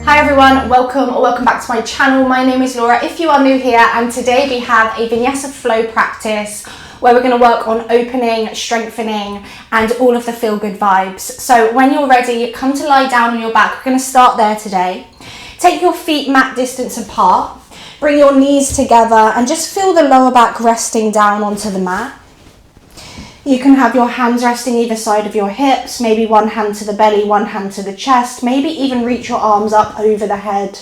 Hi everyone, welcome or welcome back to my channel. My name is Laura if you are new here, and today we have a Vinyasa flow practice where we're going to work on opening, strengthening and all of the feel good vibes. So when you're ready, come to lie down on your back. We're going to start there today. Take your feet mat distance apart, bring your knees together and just feel the lower back resting down onto the mat. You can have your hands resting either side of your hips, maybe one hand to the belly, one hand to the chest, maybe even reach your arms up over the head.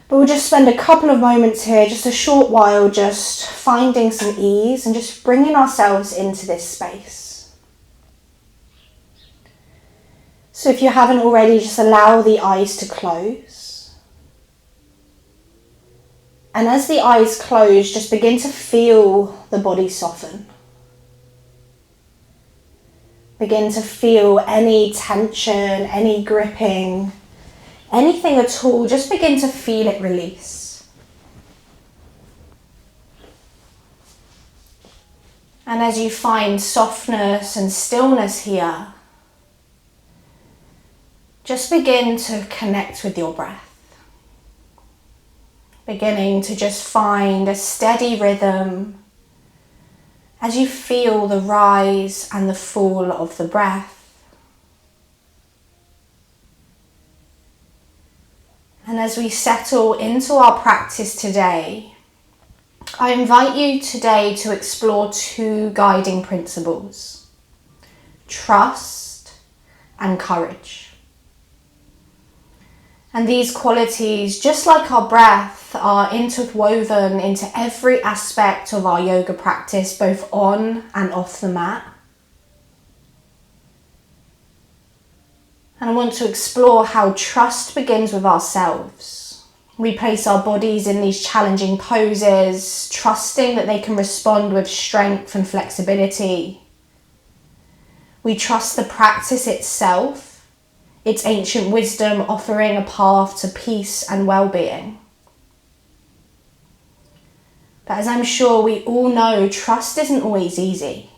But we'll just spend a couple of moments here, just a short while, just finding some ease and just bringing ourselves into this space. So if you haven't already, just allow the eyes to close. And as the eyes close, just begin to feel the body soften. Begin to feel any tension, any gripping, anything at all. Just begin to feel it release. And as you find softness and stillness here, just begin to connect with your breath. Beginning to just find a steady rhythm as you feel the rise and the fall of the breath. And as we settle into our practice today, I invite you today to explore two guiding principles: trust and courage. And these qualities, just like our breath, are interwoven into every aspect of our yoga practice, both on and off the mat. And I want to explore how trust begins with ourselves. We place our bodies in these challenging poses, trusting that they can respond with strength and flexibility. We trust the practice itself, its ancient wisdom offering a path to peace and well-being. But as I'm sure we all know, trust isn't always easy.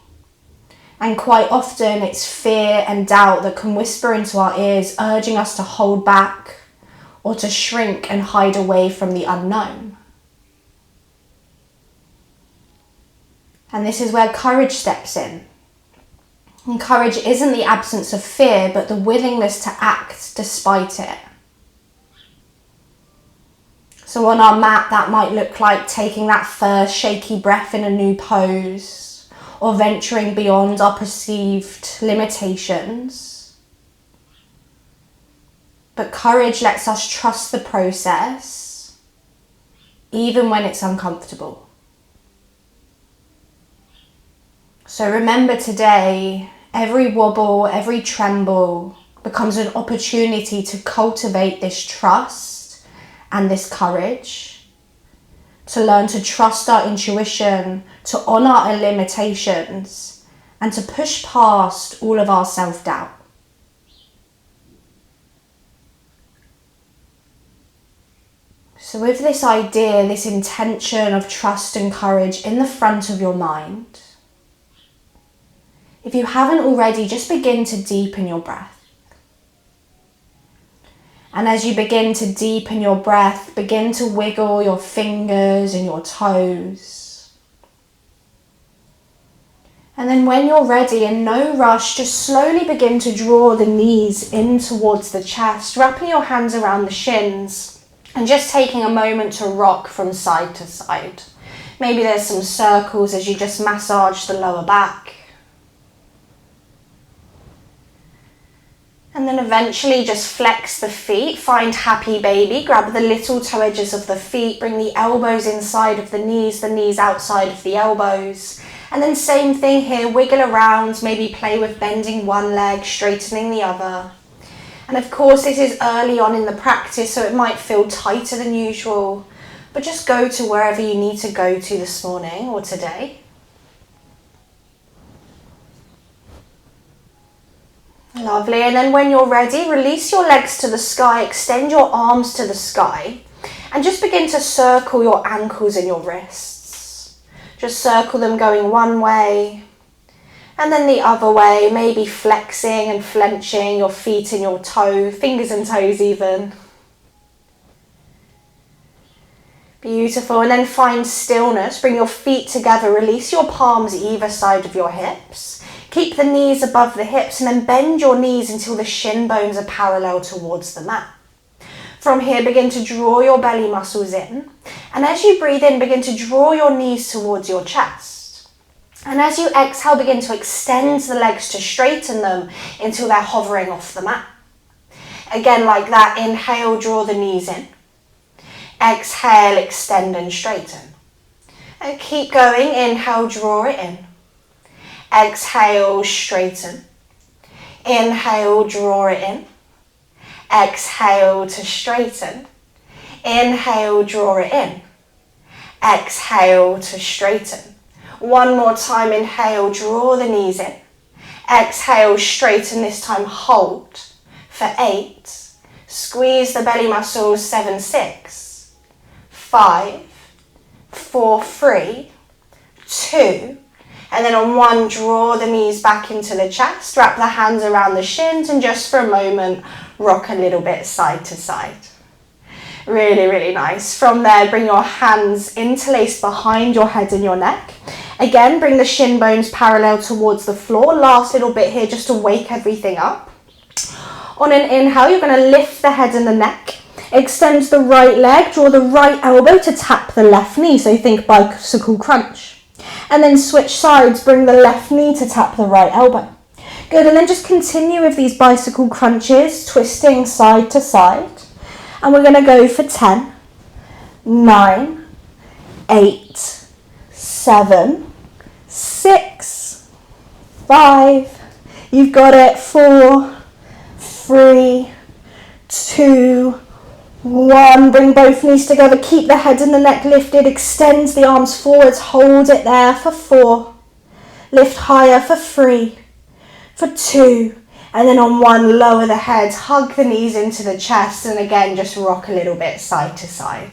And quite often it's fear and doubt that can whisper into our ears, urging us to hold back or to shrink and hide away from the unknown. And this is where courage steps in. And courage isn't the absence of fear, but the willingness to act despite it. So on our mat, that might look like taking that first shaky breath in a new pose, or venturing beyond our perceived limitations. But courage lets us trust the process, even when it's uncomfortable. So remember today, every wobble, every tremble becomes an opportunity to cultivate this trust and this courage, to learn to trust our intuition, to honour our limitations, and to push past all of our self-doubt. So with this idea, this intention of trust and courage in the front of your mind, if you haven't already, just begin to deepen your breath. And as you begin to deepen your breath, begin to wiggle your fingers and your toes. And then when you're ready, in no rush, just slowly begin to draw the knees in towards the chest, wrapping your hands around the shins and just taking a moment to rock from side to side. Maybe there's some circles as you just massage the lower back. And then eventually just flex the feet, find happy baby, grab the little toe edges of the feet, bring the elbows inside of the knees outside of the elbows. And then same thing here, wiggle around, maybe play with bending one leg, straightening the other. And of course this is early on in the practice, so it might feel tighter than usual, but just go to wherever you need to go to this morning or today. Lovely, and then when you're ready, release your legs to the sky, extend your arms to the sky, and just begin to circle your ankles and your wrists. Just circle them going one way, and then the other way, maybe flexing and flenching your feet and your fingers and toes even. Beautiful. And then find stillness. Bring your feet together. Release your palms either side of your hips. Keep the knees above the hips and then bend your knees until the shin bones are parallel towards the mat. From here, begin to draw your belly muscles in. And as you breathe in, begin to draw your knees towards your chest. And as you exhale, begin to extend the legs to straighten them until they're hovering off the mat. Again, like that, inhale, draw the knees in. Exhale, extend and straighten. And keep going, inhale, draw it in. Exhale, straighten. Inhale, draw it in. Exhale to straighten. Inhale, draw it in. Exhale to straighten. One more time, inhale, draw the knees in. Exhale, straighten, this time hold for 8. Squeeze the belly muscles, 7, 6, 5, 4, 3, 2, and then on 1, draw the knees back into the chest, wrap the hands around the shins, and just for a moment, rock a little bit side to side. Really, really nice. From there, bring your hands interlaced behind your head and your neck. Again, bring the shin bones parallel towards the floor. Last little bit here just to wake everything up. On an inhale, you're going to lift the head and the neck. Extend the right leg, draw the right elbow to tap the left knee. So think bicycle crunch. And then switch sides, bring the left knee to tap the right elbow. Good, and then just continue with these bicycle crunches, twisting side to side. And we're going to go for 10, 9, 8, 7, 6, 5. You've got it. 4, 3, 2, 1. Bring both knees together. Keep the head and the neck lifted. Extend the arms forwards. Hold it there for 4. Lift higher for 3, for 2. And then on 1, lower the head, hug the knees into the chest, and again, just rock a little bit side to side.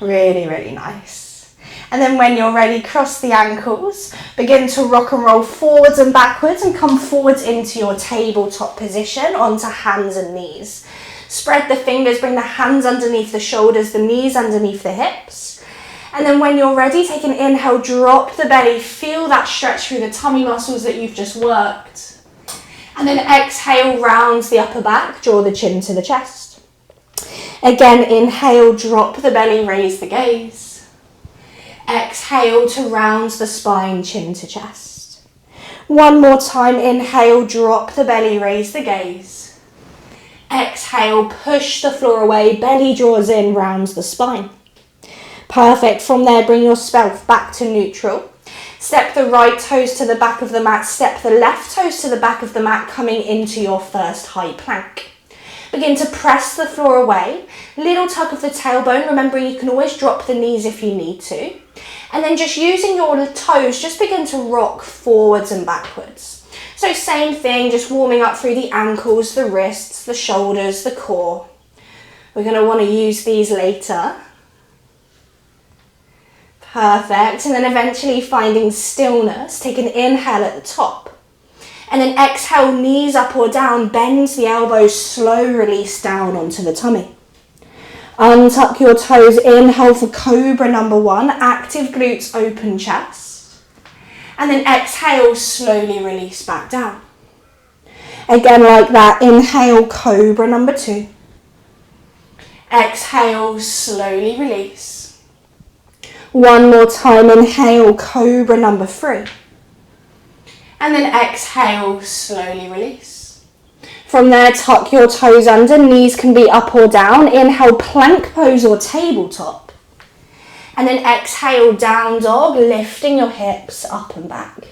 Really, really nice. And then when you're ready, cross the ankles, begin to rock and roll forwards and backwards and come forwards into your tabletop position onto hands and knees. Spread the fingers, bring the hands underneath the shoulders, the knees underneath the hips. And then when you're ready, take an inhale, drop the belly, feel that stretch through the tummy muscles that you've just worked. And then exhale, round the upper back, draw the chin to the chest. Again, inhale, drop the belly, raise the gaze. Exhale to round the spine, chin to chest. One more time, inhale, drop the belly, raise the gaze. Exhale, push the floor away, belly draws in, rounds the spine. Perfect. From there, bring yourself back to neutral. Step the right toes to the back of the mat, step the left toes to the back of the mat, coming into your first high plank. Begin to press the floor away, little tug of the tailbone, remembering you can always drop the knees if you need to. And then just using your toes, just begin to rock forwards and backwards. So same thing, just warming up through the ankles, the wrists, the shoulders, the core. We're going to want to use these later. Perfect, and then eventually finding stillness, take an inhale at the top. And then exhale, knees up or down, bend the elbows, slow release down onto the tummy. Untuck your toes, inhale for cobra number 1, active glutes, open chest. And then exhale, slowly release back down. Again like that, inhale, cobra number 2. Exhale, slowly release. One more time, inhale, cobra number 3. And then exhale, slowly release. From there, tuck your toes under, knees can be up or down. Inhale, plank pose or tabletop. And then exhale, down dog, lifting your hips up and back.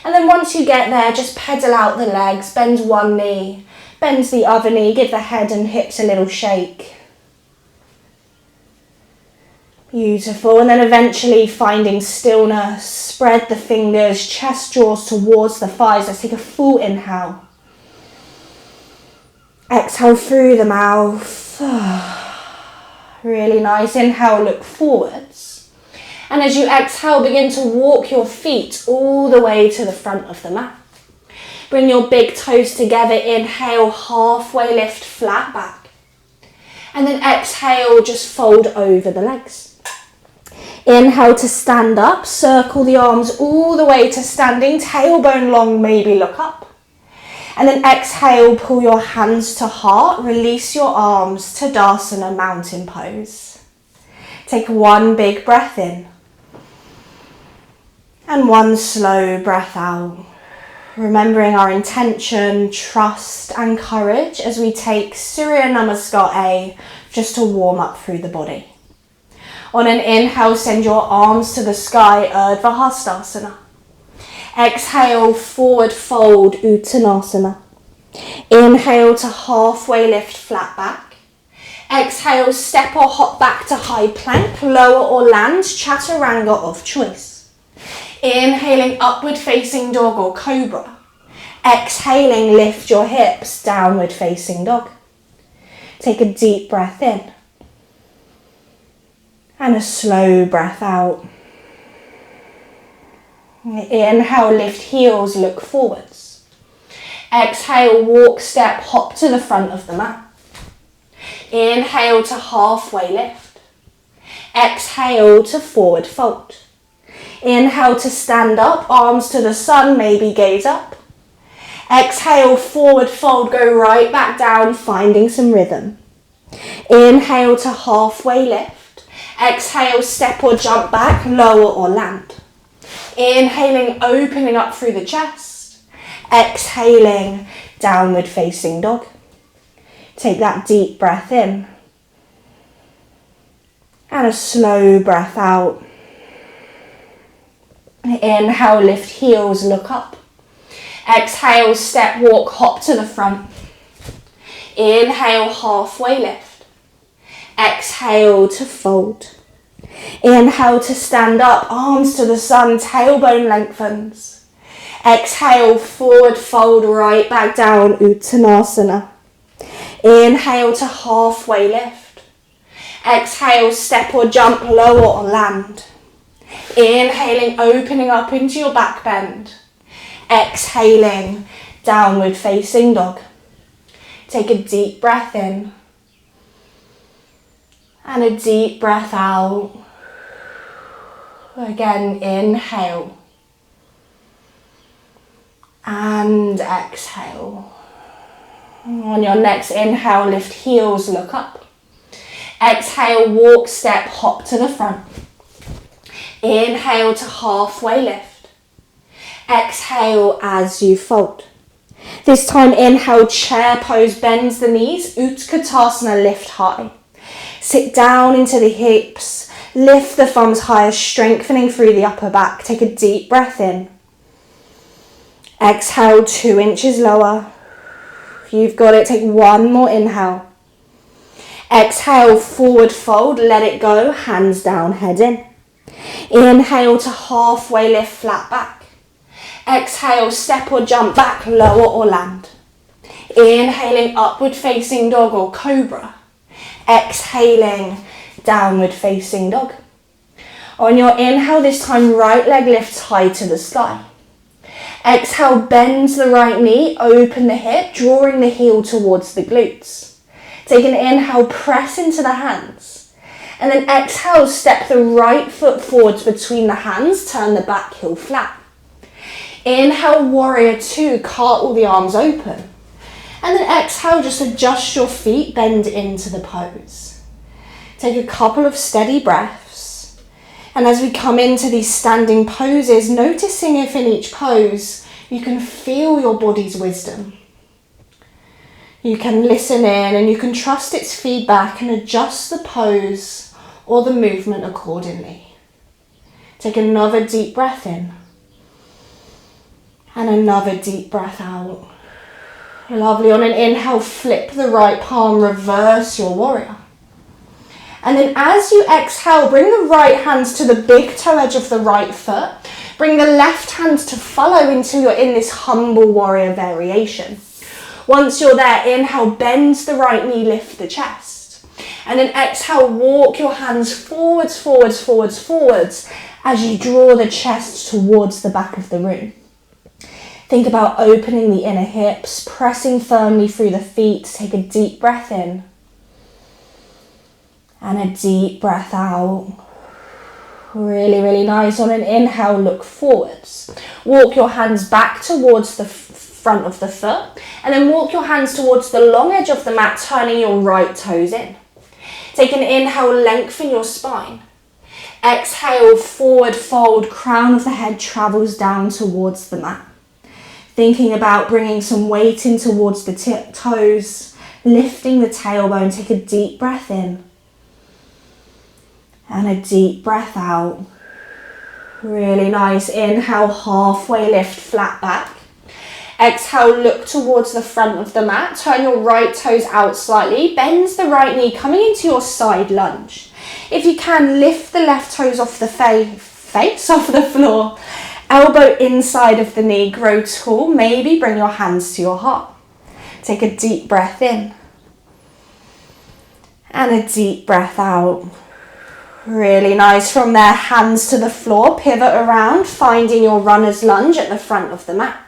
And then once you get there, just pedal out the legs, bend one knee, bend the other knee, give the head and hips a little shake. Beautiful, and then eventually finding stillness, spread the fingers, chest draws towards the thighs. Let's take a full inhale. Exhale through the mouth. Really nice. Inhale, look forwards. And as you exhale, begin to walk your feet all the way to the front of the mat. Bring your big toes together. Inhale, halfway lift, flat back. And then exhale, just fold over the legs. Inhale to stand up, circle the arms all the way to standing, tailbone long, maybe look up. And then exhale, pull your hands to heart, release your arms, Tadasana, mountain pose. Take one big breath in. And one slow breath out. Remembering our intention, trust and courage as we take Surya Namaskar A just to warm up through the body. On an inhale, send your arms to the sky, Urdhva Hastasana. Exhale, forward fold, Uttanasana. Inhale to halfway lift, flat back. Exhale, step or hop back to high plank, lower or land, Chaturanga of choice. Inhaling, upward facing dog or cobra. Exhaling, lift your hips, downward facing dog. Take a deep breath in. And a slow breath out. Inhale, lift heels, look forwards. Exhale, walk, step, hop to the front of the mat. Inhale to halfway lift. Exhale to forward fold. Inhale to stand up, arms to the sun, maybe gaze up. Exhale, forward fold, go right back down, finding some rhythm. Inhale to halfway lift. Exhale, step or jump back, lower or land. Inhaling, opening up through the chest. Exhaling, downward facing dog. Take that deep breath in. And a slow breath out. Inhale, lift heels, look up. Exhale, step, walk, hop to the front. Inhale, halfway lift. Exhale to fold. Inhale to stand up, arms to the sun, tailbone lengthens. Exhale, forward fold, right back down, Uttanasana. Inhale to halfway lift. Exhale, step or jump, lower or land. Inhaling, opening up into your back bend. Exhaling, downward facing dog. Take a deep breath in. And a deep breath out. Again, inhale. And exhale. On your next inhale, lift heels, look up. Exhale, walk, step, hop to the front. Inhale to halfway lift. Exhale as you fold. This time, inhale, chair pose, bends the knees, Utkatasana, lift high. Sit down into the hips, lift the thumbs higher, strengthening through the upper back. Take a deep breath in. Exhale, 2 inches lower. You've got it, take one more inhale. Exhale, forward fold, let it go, hands down, head in. Inhale to halfway lift, flat back. Exhale, step or jump back, lower or land. Inhaling, upward facing dog or cobra. Exhaling, downward facing dog. On your inhale, this time right leg lifts high to the sky. Exhale, bends the right knee, open the hip, drawing the heel towards the glutes. Take an inhale, press into the hands. And then exhale, step the right foot forwards between the hands, turn the back heel flat. Inhale, warrior 2, cartwheel the arms open. And then exhale, just adjust your feet, bend into the pose. Take a couple of steady breaths. And as we come into these standing poses, noticing if in each pose you can feel your body's wisdom. You can listen in and you can trust its feedback and adjust the pose or the movement accordingly. Take another deep breath in. And another deep breath out. Lovely. On an inhale, flip the right palm, reverse your warrior. And then as you exhale, bring the right hands to the big toe edge of the right foot. Bring the left hand to follow until you're in this humble warrior variation. Once you're there, inhale, bend the right knee, lift the chest. And then exhale, walk your hands forwards, forwards, forwards, forwards as you draw the chest towards the back of the room. Think about opening the inner hips, pressing firmly through the feet. Take a deep breath in. And a deep breath out. Really, really nice. On an inhale, look forwards. Walk your hands back towards the front of the foot, and then walk your hands towards the long edge of the mat, turning your right toes in. Take an inhale, lengthen your spine. Exhale, forward fold, crown of the head travels down towards the mat. Thinking about bringing some weight in towards the tip toes, lifting the tailbone. Take a deep breath in. And a deep breath out. Really nice. Inhale, halfway lift, flat back. Exhale, look towards the front of the mat. Turn your right toes out slightly. Bend the right knee, coming into your side lunge. If you can, lift the left toes off the face off the floor. Elbow inside of the knee, grow tall. Maybe bring your hands to your heart. Take a deep breath in. And a deep breath out. Really nice. From there, hands to the floor, pivot around, finding your runner's lunge at the front of the mat.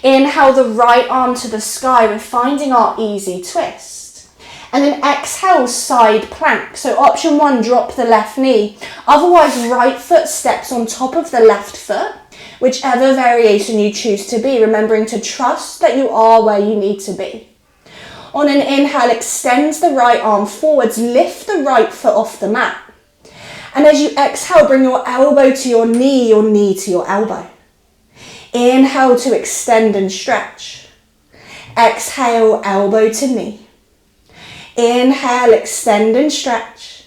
Inhale the right arm to the sky. We're finding our easy twist. And then exhale, side plank. So option 1, drop the left knee. Otherwise, right foot steps on top of the left foot, whichever variation you choose to be, remembering to trust that you are where you need to be. On an inhale, extend the right arm forwards, lift the right foot off the mat. And as you exhale, bring your elbow to your knee to your elbow. Inhale to extend and stretch. Exhale, elbow to knee. Inhale, extend and stretch.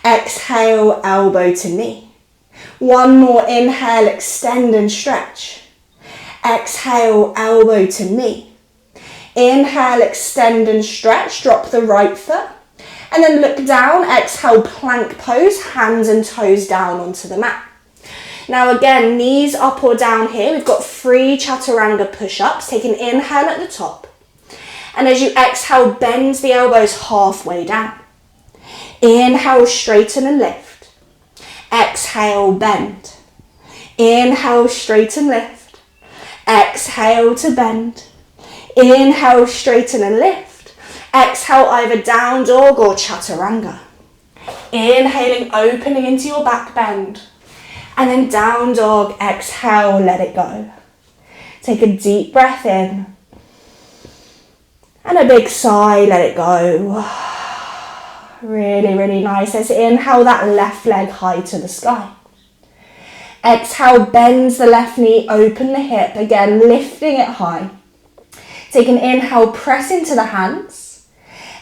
Exhale, elbow to knee. One more, inhale, extend and stretch. Exhale, elbow to knee. Inhale, extend and stretch, drop the right foot. And then look down, exhale, plank pose, hands and toes down onto the mat. Now again, knees up or down here. We've got 3 chaturanga push-ups. Take an inhale at the top. And as you exhale, bend the elbows halfway down. Inhale, straighten and lift. Exhale, bend. Inhale, straighten, lift. Exhale to bend. Inhale, straighten and lift. Exhale, either down dog or chaturanga. Inhaling, opening into your back bend. And then down dog, exhale, let it go. Take a deep breath in. And a big sigh, let it go. Really, really nice. Let's inhale that left leg high to the sky. Exhale, bend the left knee, open the hip. Again, lifting it high. Take an inhale, press into the hands.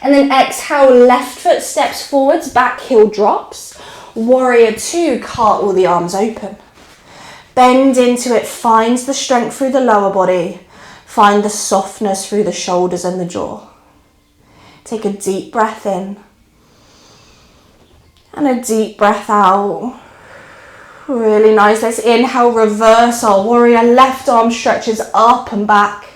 And then exhale, left foot steps forwards, back heel drops. Warrior 2, cartwheel the arms open. Bend into it, find the strength through the lower body. Find the softness through the shoulders and the jaw. Take a deep breath in. And a deep breath out. Really nice. Let's inhale, reverse our warrior. Left arm stretches up and back.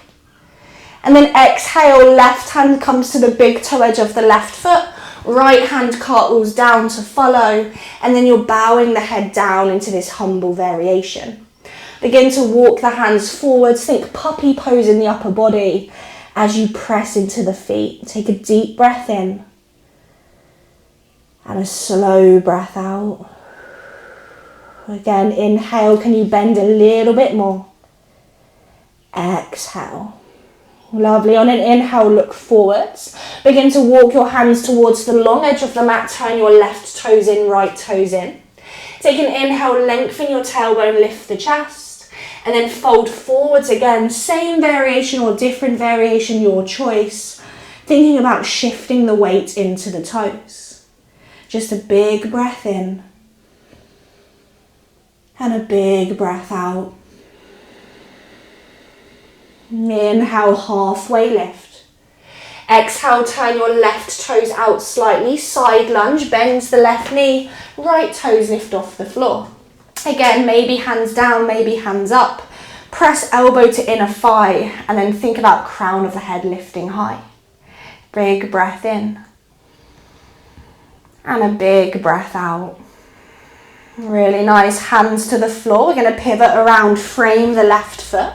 And then exhale, left hand comes to the big toe edge of the left foot. Right hand cartwheels down to follow. And then you're bowing the head down into this humble variation. Begin to walk the hands forwards. Think puppy pose in the upper body as you press into the feet. Take a deep breath in. And a slow breath out. Again, inhale. Can you bend a little bit more? Exhale. Lovely. On an inhale, look forwards. Begin to walk your hands towards the long edge of the mat. Turn your left toes in, right toes in. Take an inhale, lengthen your tailbone, lift the chest. And then fold forwards again. Same variation or different variation, your choice. Thinking about shifting the weight into the toes. Just a big breath in. And a big breath out. Inhale, halfway lift. Exhale, turn your left toes out slightly. Side lunge, bend the left knee. Right toes lift off the floor. Again, maybe hands down, maybe hands up. Press elbow to inner thigh and then think about crown of the head lifting high. Big breath in. And a big breath out. Really nice. Hands to the floor. We're going to pivot around, frame the left foot.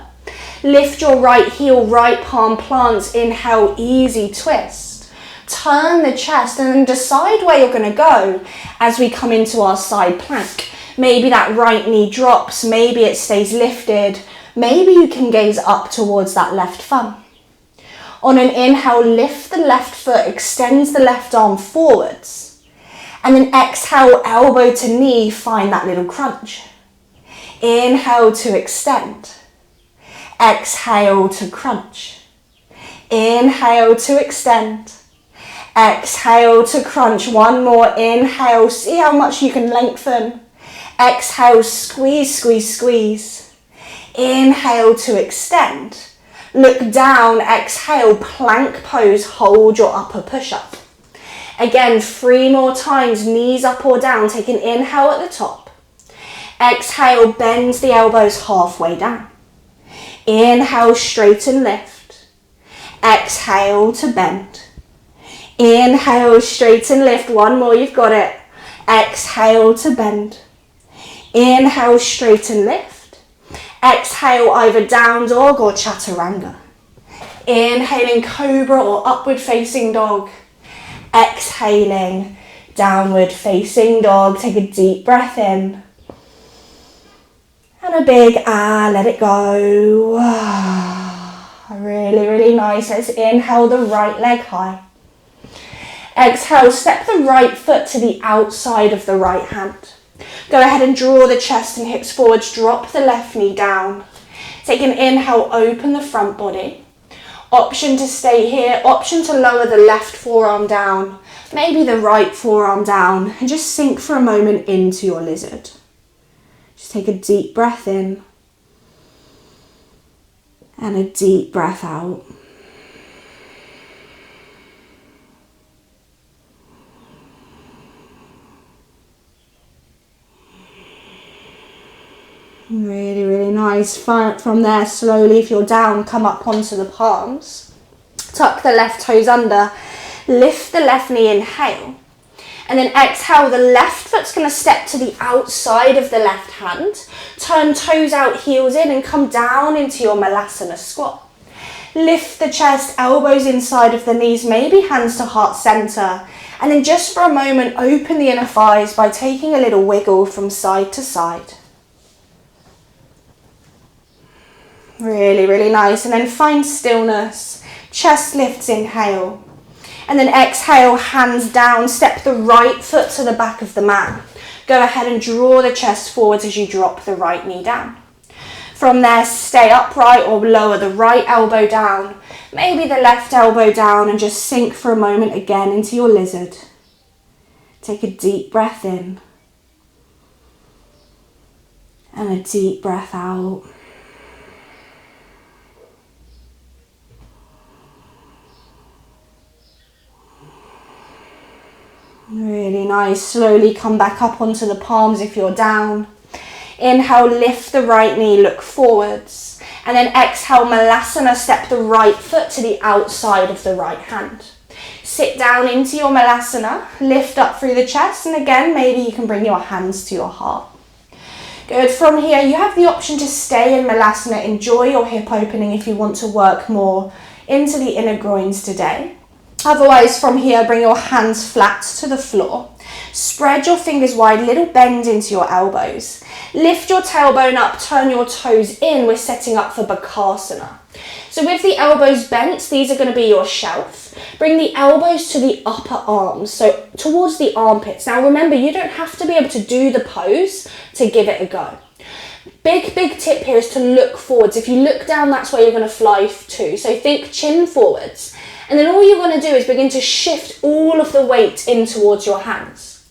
Lift your right heel, right palm plants. Inhale, easy twist. Turn the chest and then decide where you're going to go as we come into our side plank. Maybe that right knee drops, maybe it stays lifted, maybe you can gaze up towards that left thumb. On an inhale, lift the left foot, extends the left arm forwards. And then exhale, elbow to knee, find that little crunch. Inhale to extend. Exhale to crunch. Inhale to extend. Exhale to crunch. One more. Inhale, see how much you can lengthen. Exhale, squeeze, squeeze, squeeze. Inhale to extend. Look down, exhale, plank pose, hold your upper push-up. Again, 3 more times, knees up or down. Take an inhale at the top. Exhale, bend the elbows halfway down. Inhale, straighten, lift. Exhale to bend. Inhale, straighten, lift. One more, you've got it. Exhale to bend. Inhale, straighten, lift. Exhale, either down dog or chaturanga. Inhaling cobra or upward facing dog. Exhaling, downward facing dog. Take a deep breath in. And a big let it go. Really, really nice. Let's inhale the right leg high. Exhale, step the right foot to the outside of the right hand. Go ahead and draw the chest and hips forwards. Drop the left knee down. Take an inhale, open the front body. Option to stay here. Option to lower the left forearm down. Maybe the right forearm down. And just sink for a moment into your lizard. Just take a deep breath in. And a deep breath out. Really, really nice. From there, slowly, if you're down, come up onto the palms. Tuck the left toes under. Lift the left knee, inhale. And then exhale, the left foot's going to step to the outside of the left hand. Turn toes out, heels in, and come down into your Malasana squat. Lift the chest, elbows inside of the knees, maybe hands to heart center. And then just for a moment, open the inner thighs by taking a little wiggle from side to side. Really, really nice. And then find stillness. Chest lifts, inhale. And then exhale, hands down. Step the right foot to the back of the mat. Go ahead and draw the chest forwards as you drop the right knee down. From there, stay upright or lower the right elbow down. Maybe the left elbow down, and just sink for a moment again into your lizard. Take a deep breath in. And a deep breath out. Really nice. Slowly come back up onto the palms if you're down. Inhale, lift the right knee, look forwards. And then exhale, Malasana, step the right foot to the outside of the right hand. Sit down into your Malasana, lift up through the chest, and again, maybe you can bring your hands to your heart. Good. From here, you have the option to stay in Malasana. Enjoy your hip opening if you want to work more into the inner groins today. Otherwise, from here, bring your hands flat to the floor. Spread your fingers wide, little bend into your elbows. Lift your tailbone up, turn your toes in. We're setting up for Bakasana. So with the elbows bent, these are going to be your shelf. Bring the elbows to the upper arms, so towards the armpits. Now remember, you don't have to be able to do the pose to give it a go. Big tip here is to look forwards. If you look down, that's where you're going to fly to. So think chin forwards. And then all you're going to do is begin to shift all of the weight in towards your hands.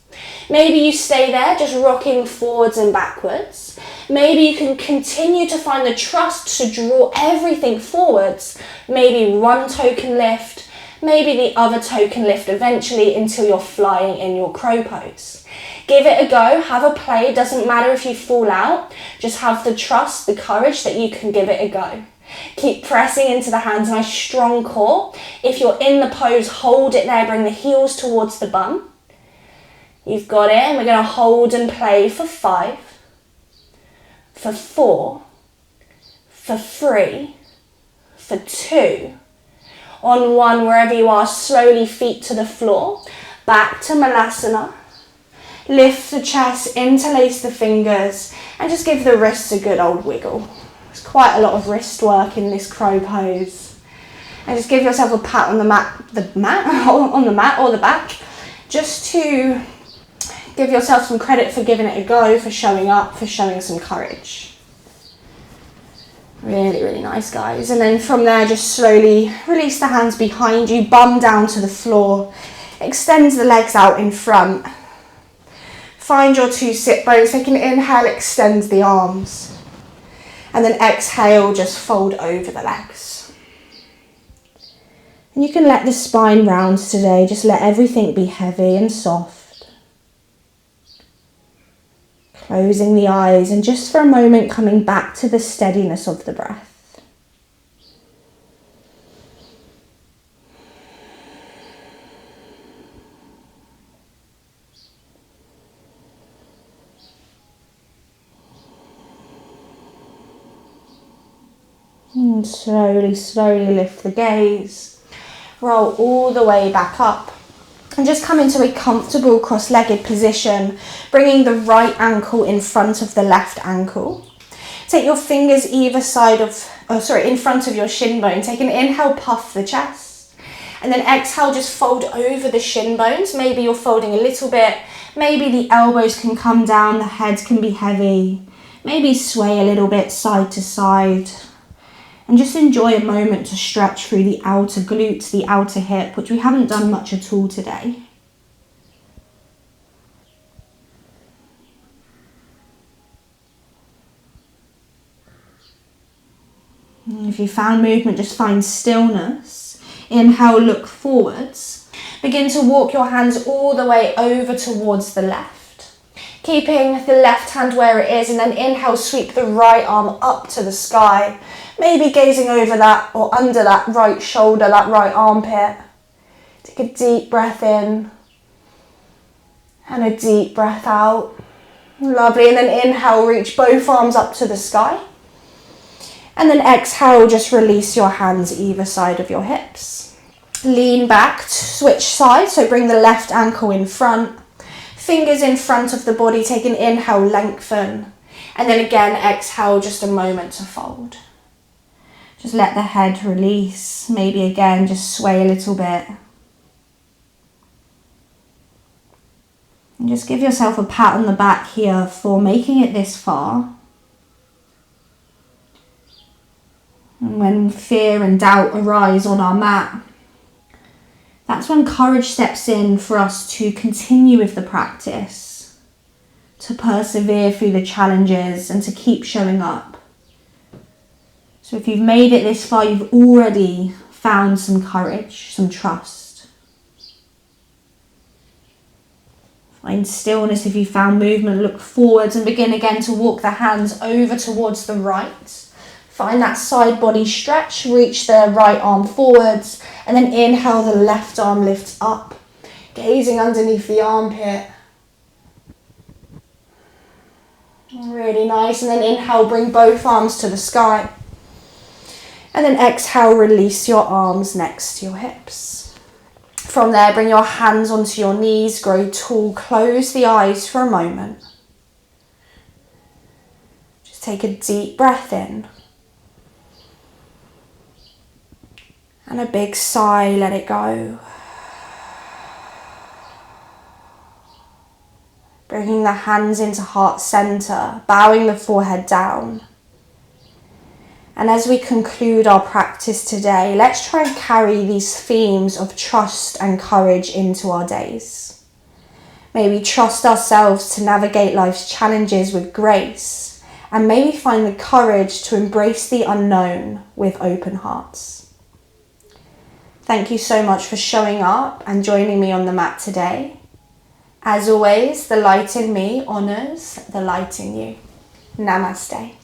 Maybe you stay there, just rocking forwards and backwards. Maybe you can continue to find the trust to draw everything forwards. Maybe one toe can lift, maybe the other toe can lift eventually until you're flying in your crow pose. Give it a go, have a play. It doesn't matter if you fall out. Just have the trust, the courage that you can give it a go. Keep pressing into the hands, nice strong core. If you're in the pose, hold it there, bring the heels towards the bum. You've got it, and we're going to hold and play for 5, for 4, for 3, for 2. On one, wherever you are, slowly feet to the floor, back to Malasana. Lift the chest, interlace the fingers, and just give the wrists a good old wiggle. There's quite a lot of wrist work in this crow pose. And just give yourself a pat on the mat on the mat or the back, just to give yourself some credit for giving it a go, for showing up, for showing some courage. Really, really nice, guys. And then from there, just slowly release the hands behind you, bum down to the floor, extend the legs out in front. Find your 2 sit bones. Take an inhale, extend the arms. And then exhale, just fold over the legs. And you can let the spine round today. Just let everything be heavy and soft. Closing the eyes and just for a moment coming back to the steadiness of the breath. And slowly, slowly lift the gaze. Roll all the way back up. And just come into a comfortable cross-legged position, bringing the right ankle in front of the left ankle. Take your fingers either side of, in front of your shin bone. Take an inhale, puff the chest. And then exhale, just fold over the shin bones. Maybe you're folding a little bit. Maybe the elbows can come down, the head can be heavy. Maybe sway a little bit side to side. And just enjoy a moment to stretch through the outer glutes, the outer hip, which we haven't done much at all today. And if you found movement, just find stillness. Inhale, look forwards. Begin to walk your hands all the way over towards the left. Keeping the left hand where it is, and then inhale, sweep the right arm up to the sky. Maybe gazing over that or under that right shoulder, that right armpit. Take a deep breath in and a deep breath out. Lovely. And then inhale, reach both arms up to the sky. And then exhale, just release your hands either side of your hips. Lean back, switch sides. So bring the left ankle in front. Fingers in front of the body. Take an inhale, lengthen. And then again, exhale, just a moment to fold. Just let the head release. Maybe again, just sway a little bit. And just give yourself a pat on the back here for making it this far. And when fear and doubt arise on our mat, that's when courage steps in for us to continue with the practice, to persevere through the challenges and to keep showing up. So if you've made it this far, you've already found some courage, some trust. Find stillness if you found movement. Look forwards and begin again to walk the hands over towards the right. Find that side body stretch. Reach the right arm forwards. And then inhale, the left arm lifts up. Gazing underneath the armpit. Really nice. And then inhale, bring both arms to the sky. And then exhale, release your arms next to your hips. From there, bring your hands onto your knees, grow tall, close the eyes for a moment. Just take a deep breath in. And a big sigh, let it go. Bringing the hands into heart center, bowing the forehead down. And as we conclude our practice today, let's try and carry these themes of trust and courage into our days. May we trust ourselves to navigate life's challenges with grace, and may we find the courage to embrace the unknown with open hearts. Thank you so much for showing up and joining me on the mat today. As always, the light in me honors the light in you. Namaste.